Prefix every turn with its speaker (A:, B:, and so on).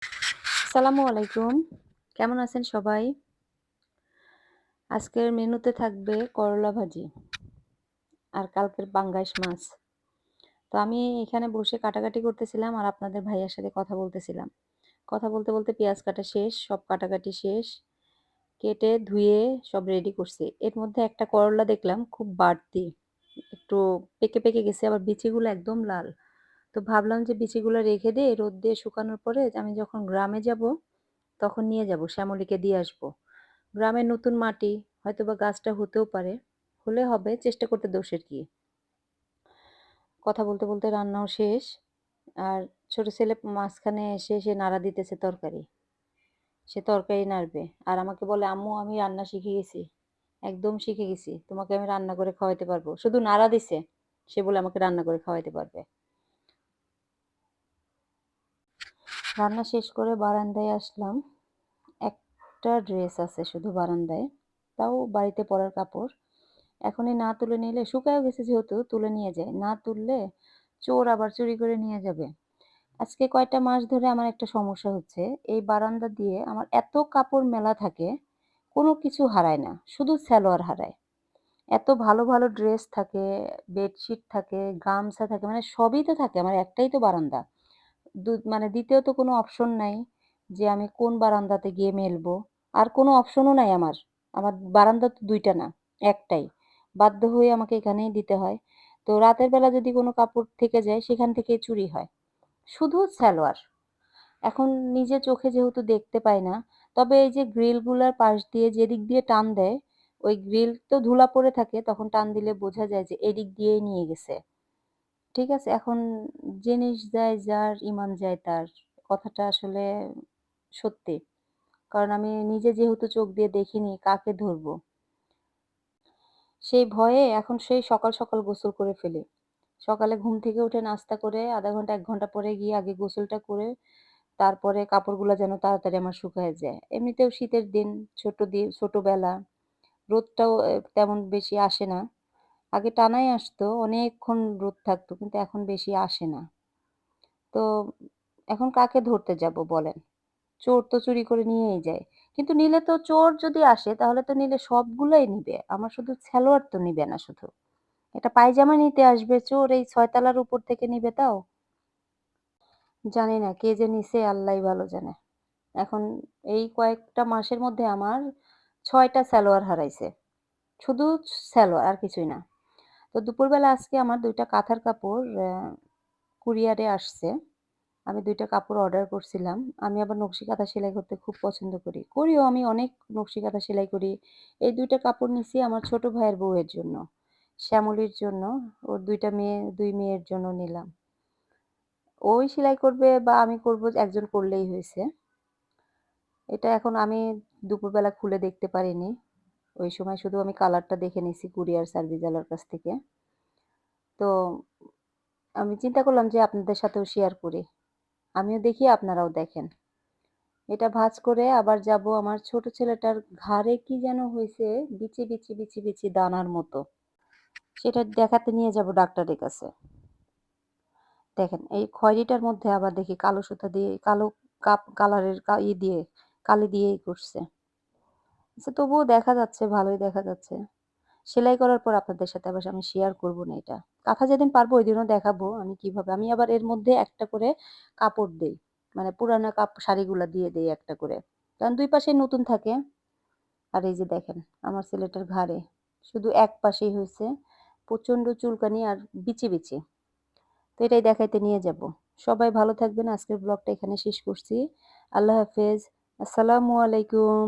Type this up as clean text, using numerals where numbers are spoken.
A: আসসালামু আলাইকুম। কেমন আছেন সবাই? আজকের মেনুতে থাকবে করলা ভাজি আর কালকের পাঙ্গাস মাছ। তো আমি এখানে বসে কাটাকাটি করতেছিলাম আর আপনাদের ভাইয়ার সাথে কথা বলতেছিলাম। কথা বলতে, বলতে পেঁয়াজ কাটা শেষ, সব কাটাকাটি শেষ। কেটে ধুয়ে সব রেডি করছি। এর মধ্যে একটা করলা দেখলাম খুব বাড়তি। একটু পেকে, পেকে গেছে আবার বিচিগুলো একদম লাল। তো ভাবলাম যে বিচিগুলো রেখে দেই রোদ দিয়ে শুকানোর পরে আমি যখন গ্রামে যাব তখন নিয়ে যাব শ্যামলীকে দিয়ে আসব। গ্রামের নতুন মাটি, হয়তোবা গাছটা হতেও পারে। হলে হবে, চেষ্টা করতে দোষের কি? কথা বলতে, বলতে রান্নাও শেষ। আর ছোট ছেলে মাঝখানে এসে সে নাড়া দিতেছে তরকারি। সে তরকারি নাড়বে। আর আমাকে বলে, "আম্মু আমি রান্না শিখে গেছি। একদম শিখে গেছি। তোমাকে আমি রান্না করে খাওয়াইতে পারবো।" শুধু নাড়া দিছে। সে বলে আমাকে রান্না করে খাওয়াইতে পারবে। রান্না শেষ করে বারান্দায় আসলাম। একটা ড্রেস আছে শুধু বারান্দায়। তাও বাড়িতে পরার কাপড়। এখনই না তুলে নিলে শুকায়ও গেছে যেহেতু তুলে নিয়ে যায়। না তুললে চোর আবার চুরি করে নিয়ে যাবে। আজকে কয়টা মাস ধরে আমার একটা সমস্যা হচ্ছে। এই বারান্দা দিয়ে আমার এত কাপড় মেলা থাকে, কোনো কিছু হারায় না। শুধু সালোয়ার হারায়। এত ভালো, ভালো ড্রেস থাকে, বেডশিট থাকে, গামছা থাকে মানে সবই তো থাকে। আমার একটাই তো বারান্দা। মানে ২য় তো কোনো অপশন নাই যে আমি কোন বারান্দাতে গিয়ে মেলবো। আর কোনো অপশনও নাই আমার। আমার বারান্দা তো ২ টা না, একটাই। বাধ্য হয়ে আমাকে এখানেই দিতে হয়। তো রাতের বেলা যদি কোনো কাপড় থেকে যায় সেখান থেকেই চুরি হয়। শুধু সালোয়ার। এখন নিজে চোখে যেহেতু দেখতে পাই না, তবে এই যে গ্রিলগুলার পাশ দিয়ে যেদিক দিয়ে টান দেয়, ওই গ্রিল তো ধুলা পড়ে থাকে তখন টান দিলে বোঝা যায় যে এদিক দিয়েই নিয়ে গেছে। ঠিক আছে? এখন জিনিস যায় যার, ইমান যায় তার। কথাটা আসলে সত্যি। কারণ আমি নিজে যেহেতু চোখ দিয়ে দেখিনি, কাকে ধরবো? সেই ভয়ে এখন সেই সকাল, সকাল গোসল করে ফেলি। সকালে ঘুম থেকে উঠে নাস্তা করে ০.৫ ঘন্টা ১ ঘন্টা পরে গিয়ে আগে গোসলটা করে, তারপরে কাপড়গুলা যেন তাড়াতাড়ি আমার শুকায় যায়। এমনিতেও শীতের দিন, ছোটবেলা, রোদটাও তেমন বেশি আসে না। আগে টানাই আসতো, অনেকক্ষণ রোদ থাকতো কিন্তু এখন বেশি আসে না। তো এখন কাকে ধরতে যাবো বলেন? চোর তো চুরি করে নিয়েই যায়। কিন্তু নিলে তো চোর যদি আসে তাহলে তো নিলে সবগুলাই নিবে। আমার শুধু সালোয়ার তো নিবে না শুধু। একটা পায়জামা নিতে আসবে চোর এই ৬ তলার উপর থেকে নিবে তাও? জানি না কে যে নিছে আল্লাহই ভালো জানে। এখন এই কয়েকটা মাসের মধ্যে আমার ৬ টা সালোয়ার হারাইছে। শুধু সালোয়ার আর কিছুই না। তো দুপুরবেলা আজকে আমার ২ টা কাঁথার কাপড় কুরিয়ারে আসছে। আমি ২ টা কাপড় অর্ডার করছিলাম। আমি আবার নকশি কাঁথা সেলাই করতে খুব পছন্দ করি। করিও আমি অনেক নকশি কাঁথা সেলাই করি। এই ২ টা কাপড় নিছি আমার ছোট ভাইয়ের বউয়ের জন্য। শ্যামলীর জন্য। ওর ২ টা মেয়ে ২ মেয়ের জন্য নিলাম। ওই সেলাই করবে বা আমি করব একজন করলেই হইছে। এটা এখন আমি দুপুরবেলা খুলে দেখতে পারিনি। ওই সময় শুধু আমি কালারটা দেখে নিছি কুরিয়ার সার্ভিসওয়ালার কাছ থেকে। তো আমি চিন্তা করলাম যে আপনাদের সাথেও শেয়ার করি। আমিও দেখি আপনারাও দেখেন। এটা ভাঁজ করে আবার যাবো আমার ছোট ছেলেটার ঘাড়ে কি যেন হইছে বিচি, বিচি, বিচি, বিচি দানার মতো। সেটা দেখাতে নিয়ে যাবো ডাক্তারের কাছে। দেখেন এই খয়েরিটার মধ্যে আবার দেখি কালো সুতা দিয়ে কালো কালারের দিয়ে কালি দিয়েই করছে। আচ্ছা তবুও দেখা যাচ্ছে, ভালোই দেখা যাচ্ছে। সেলাই করার পর আপনাদের সাথে আবার আমি শেয়ার করব না এটা। কাঁথা যেদিন পারবো ঐদিনও দেখাবো আমি কিভাবে। আমি আবার এর মধ্যে একটা করে কাপড় দেই। মানে পুরানা শাড়িগুলা দিয়ে দেই একটা করে। কারণ ২ পাশেই নতুন থাকে। আর এই যে দেখেন আমার ছেলেটার ঘাড়ে শুধু এক পাশেই হইছে প্রচন্ড চুলকানি আর বিচি, বিচি। তো এটাই দেখাইতে নিয়ে যাবো। সবাই ভালো থাকবেন। আজকের ব্লগটা এখানে শেষ করছি। আল্লাহ হাফেজ। আসসালামু আলাইকুম।